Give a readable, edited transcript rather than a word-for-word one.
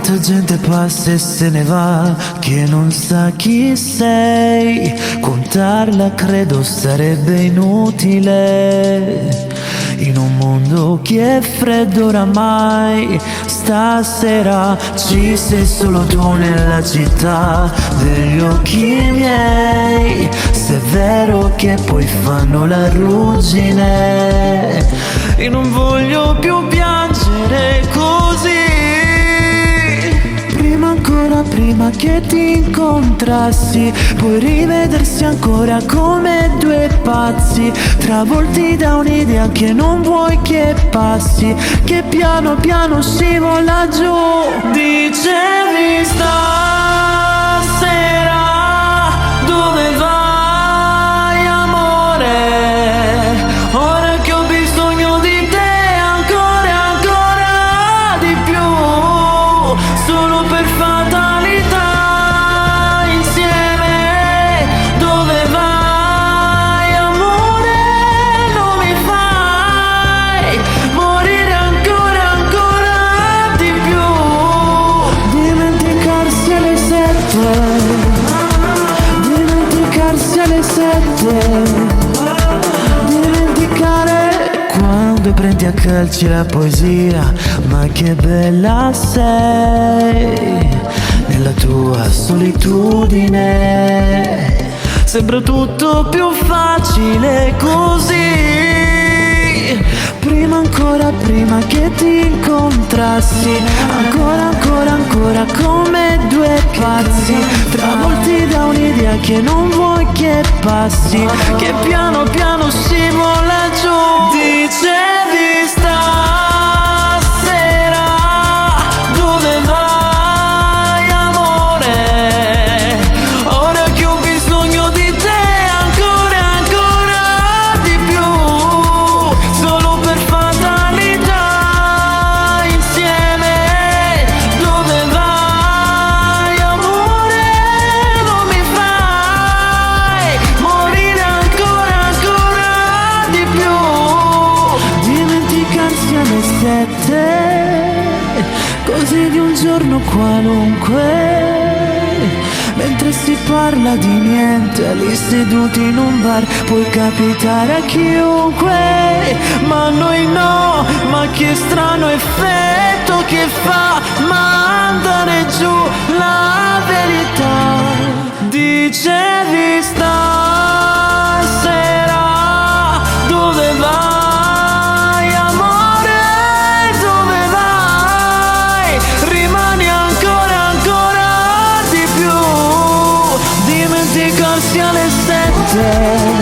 Quanta gente passa e se ne va, che non sa chi sei. Contarla credo sarebbe inutile, in un mondo che è freddo oramai. Stasera ci sei solo tu nella città degli occhi miei. Se è vero che poi fanno la ruggine, e non voglio più piangere così. Prima che ti incontrassi, poi rivedersi ancora come due pazzi, travolti da un'idea che non vuoi che passi, che piano piano scivola giù. Dicevi stasera dove vai amore, ora che ho bisogno di te ancora e ancora di più, solo per fatalità. Dimenticarsi alle 7, dimenticare quando prendi a calci la poesia. Ma che bella sei nella tua solitudine, sembra tutto più facile così. Prima che ti incontrassi, ancora come due pazzi, travolti da un'idea che non vuoi che passi, che piano piano scivola giù. Dicevi stasera dove vai amore, ora che ho bisogno di te ancora e ancora di più, solo per fatalità insieme. Dove vai amore, non mi fai morire ancora di più. Dimenticarsi alle 7, così di un giorno qualunque, mentre si parla di niente, lì seduti in un bar, può capitare a chiunque. Ma noi no, ma che strano effetto che fa mandare giù la verità. Dicevi stasera dove vai amore, dove vai, rimani ancora di più. Dimenticarsi alle 7,